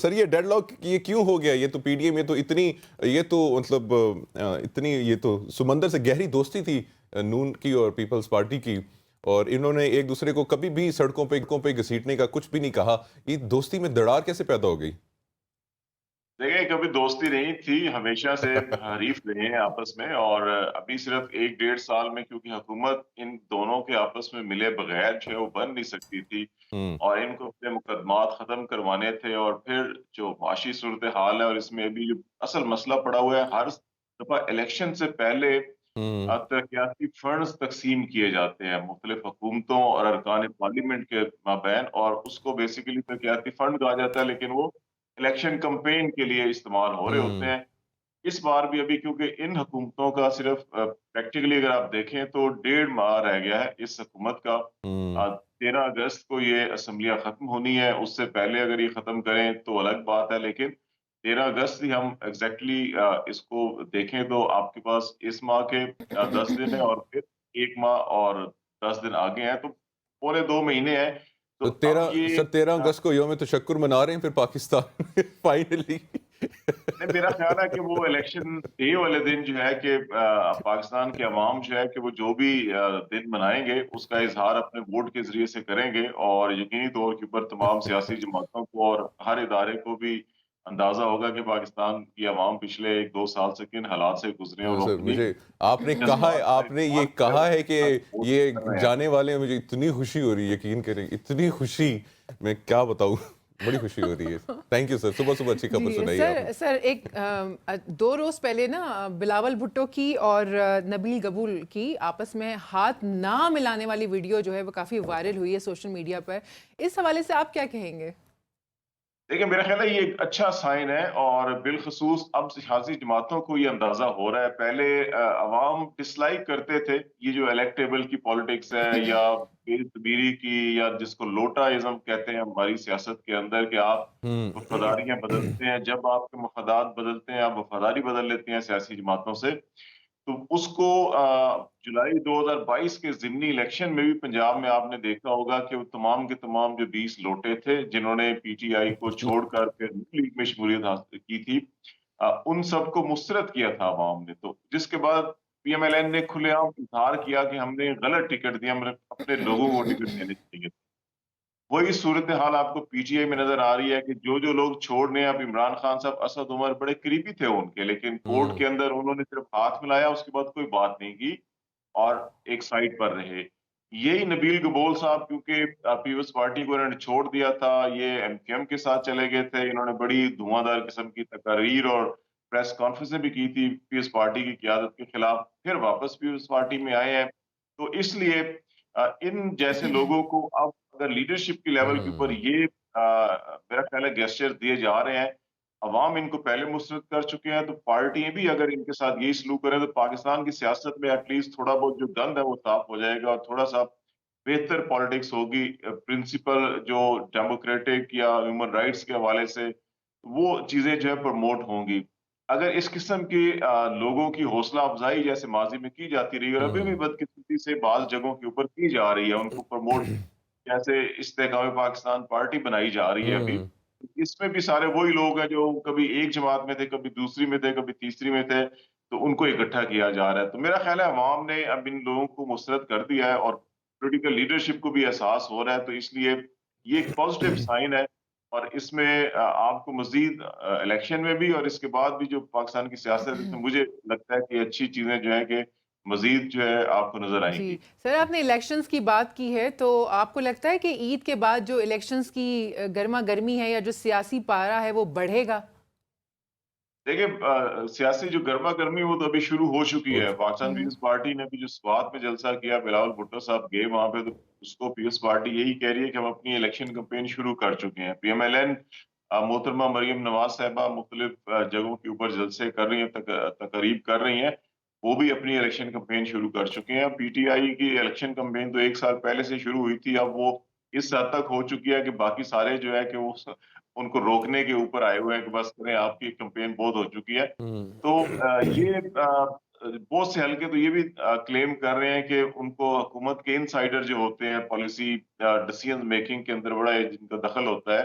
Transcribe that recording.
سر یہ dead lock یہ کیوں ہو گیا؟ یہ تو پی ڈی ایم، یہ تو مطلب اتنی یہ تو سمندر سے گہری دوستی تھی نون کی اور پیپلز پارٹی کی، اور انہوں نے ایک دوسرے کو کبھی بھی سڑکوں پہ گھسیٹنے کا کچھ بھی نہیں کہا. یہ دوستی میں دراڑ کیسے پیدا ہو گئی؟ دیکھیں، کبھی دوستی نہیں تھی، ہمیشہ سے حریف رہے ہیں آپس میں، اور ابھی صرف 1 ڈیڑھ سال میں کیونکہ حکومت ان دونوں کے آپس میں ملے بغیر جو ہے وہ بن نہیں سکتی تھی، ہوں اور ان کو اپنے مقدمات ختم کروانے تھے. اور پھر جو معاشی صورتحال ہے، اور اس میں ابھی جو اصل مسئلہ پڑا ہوا ہے، ہر دفعہ الیکشن سے پہلے ہوں ترقیاتی فنڈز تقسیم کیے جاتے ہیں مختلف حکومتوں اور ارکان پارلیمنٹ کے مابین، اور اس کو بیسیکلی ترقیاتی فنڈ کہا جاتا ہے، لیکن وہ الیکشن کمپین کے لیے استعمال ہو رہے ہوتے ہوں ہیں. اس بار بھی ابھی کیونکہ ان حکومتوں کا صرف پریکٹیکلی اگر آپ دیکھیں تو 1.5 ماہ رہ گیا ہے اس حکومت کا. ہوں 13 اگست کو یہ اسمبلیاں ختم ہونی ہے، اس سے پہلے اگر یہ ختم کریں تو الگ بات ہے، لیکن 13 اگست ہی ہم ایگزیکٹلی اس کو دیکھیں تو آپ کے پاس اس ماہ کے 10 دن ہیں، اور پھر 1 ماہ اور 10 دن آگے ہیں، تو پورے 2 مہینے ہیں. تو تو اب یہ سر 13 اگست کو یوم تشکر منا رہے ہیں پھر پاکستان میں فائنلی؟ نہیں، میرا خیال ہے کہ وہ الیکشن ڈے والے دن جو ہے کہ پاکستان کے عوام جو ہے کہ وہ جو بھی دن منائیں گے اس کا اظہار اپنے ووٹ کے ذریعے سے کریں گے، اور یقینی طور کے اوپر تمام سیاسی جماعتوں کو اور ہر ادارے کو بھی اندازہ ہوگا کہ پاکستان کی عوام پچھلے 1 2 سال سے کن حالات سے گزرے ہیں، اور ہاں وہ سر، اپنی مجھے آپ نے کہا ہے، جذبات کا آپ نے یہ استعمال جو کہا ہے کہ ووٹ یہ کر رہے ہیں. جانے والے ہیں، مجھے اتنی خوشی ہو رہی ہے، یقین کریں اتنی خوشی میں کیا بتاؤں. بڑی خوشی ہو رہی ہے. تھینک یو سر، صبح صبح اچھی خبر جی سنائی آپ نے. سر ایک 2 روز پہلے نا بلاول بھٹو کی اور نبیل گبول کی آپس میں ہاتھ نہ ملانے والی ویڈیو جو ہے وہ کافی وائرل ہوئی ہے سوشل میڈیا پر. اس حوالے سے آپ کیا کہیں گے؟ دیکھیں، میرا خیال ہے یہ ایک اچھا سائن ہے، اور بالخصوص اب سیاسی جماعتوں کو یہ اندازہ ہو رہا ہے. پہلے عوام ڈس لائک کرتے تھے یہ جو الیکٹیبل کی پالیٹکس ہے، یا بے ضمیری کی، یا جس کو لوٹا ازم کہتے ہیں ہماری سیاست کے اندر، کہ آپ ہوں وفاداریاں بدلتے ہیں. جب آپ کے مفادات بدلتے ہیں، آپ وفاداری بدل لیتے ہیں سیاسی جماعتوں سے. تو اس کو جولائی 2022 کے ضمنی الیکشن میں بھی پنجاب میں آپ نے دیکھا ہوگا کہ وہ تمام کے تمام جو 20 لوٹے تھے جنہوں نے پی ٹی آئی کو چھوڑ کر پھر نون لیگ میں شمولیت حاصل کی تھی، ان سب کو مسترد کیا تھا عوام نے. تو جس کے بعد پی ایم ایل این نے کھلے عام اظہار کیا کہ ہم نے غلط ٹکٹ دیا، ہم نے اپنے لوگوں کو ٹکٹ دینے چاہیے. وہی صورتحال آپ کو پی ٹی آئی میں نظر آ رہی ہے کہ جو لوگ چھوڑنے، اب عمران خان صاحب اسد عمر بڑے قریبی تھے ان کے، لیکن کورٹ ہوں کے اندر انہوں نے صرف ہاتھ ملایا، اس کے بعد کوئی بات نہیں کی اور ایک سائڈ پر رہے. یہی نبیل گبول صاحب، کیونکہ پیپلز پارٹی کو انہوں نے چھوڑ دیا تھا، یہ ایم کیو ایم کے ساتھ چلے گئے تھے، انہوں نے بڑی دھواں دار قسم کی تقاریر اور پریس کانفرنسیں بھی کی تھی پیپلز پارٹی کی قیادت کے خلاف، پھر واپس پیپلز پارٹی میں آئے ہیں. تو اس لیے ان جیسے لوگوں کو اب اگر لیڈرشپ کی لیول کے اوپر ہوں یہ میرا خیال ہے گیسچر دیے جا رہے ہیں، عوام ان کو پہلے مسترد کر چکے ہیں، تو پارٹیاں بھی اگر ان کے ساتھ یہی سلوک کریں تو پاکستان کی سیاست میں ایٹ لیسٹ تھوڑا بہت جو گند ہے وہ صاف ہو جائے گا، اور تھوڑا سا بہتر پالیٹکس ہوگی. پرنسپل جو ڈیموکریٹک یا ہیومن رائٹس کے حوالے سے وہ چیزیں جو ہے پروموٹ ہوں گی. اگر اس قسم کی لوگوں کی حوصلہ افزائی جیسے ماضی میں کی جاتی رہی، اور ابھی بھی ہوں بدقسمتی سے بعض جگہوں کے اوپر کی جا رہی ہے، ان کو پروموٹ جیسے استحکام پاکستان پارٹی بنائی جا رہی ہے ابھی، ہوں اس میں بھی سارے وہی لوگ ہیں جو کبھی ایک جماعت میں تھے، کبھی دوسری میں تھے، کبھی تیسری میں تھے، تو ان کو اکٹھا کیا جا رہا ہے. تو میرا خیال ہے عوام نے اب ان لوگوں کو مسترد کر دیا ہے، اور پولیٹیکل لیڈرشپ کو بھی احساس ہو رہا ہے. تو اس لیے یہ ایک پازیٹیو سائن ہے، اور اس میں آپ کو مزید الیکشن میں بھی اور اس کے بعد بھی جو پاکستان کی سیاست ہے، اس میں مجھے لگتا ہے کہ اچھی چیزیں جو ہیں کہ مزید جو ہے آپ کو نظر آئیں جی گی. سر، آپ نے الیکشنز کی بات کی ہے، تو آپ کو لگتا ہے کہ عید کے بعد جو الیکشنز کی گرما گرمی ہے یا جو سیاسی پارا ہے وہ بڑھے گا؟ دیکھیں، سیاسی جو گرما گرمی وہ تو ابھی شروع ہو چکی ہے. پاکستان پیپلز پارٹی نے بھی جو سوات میں جلسہ کیا، بلاول بھٹو صاحب گئے وہاں پہ، تو اس کو پیپلز پارٹی یہی کہہ رہی ہے کہ ہم اپنی الیکشن کمپین شروع کر چکے ہیں. پی ایم ایل این محترمہ مریم نواز صاحبہ مختلف جگہوں کے اوپر جلسے کر رہی ہیں، تقریب کر رہی ہیں، وہ بھی اپنی الیکشن کمپین شروع کر چکے ہیں. پی ٹی آئی کی الیکشن کمپین تو 1 سال پہلے سے شروع ہوئی تھی، اب وہ اس حد تک ہو چکی ہے کہ باقی سارے جو ہے کہ وہ ان کو روکنے کے اوپر آئے ہوئے ہیں کہ بس کریں، آپ کی کمپین بہت ہو چکی ہے. ہوں تو یہ بہت سے حلقے تو یہ بھی کلیم کر رہے ہیں کہ ان کو حکومت کے انسائیڈر جو ہوتے ہیں پالیسی ڈیسیژن میکنگ کے اندر بڑا جن کا دخل ہوتا ہے،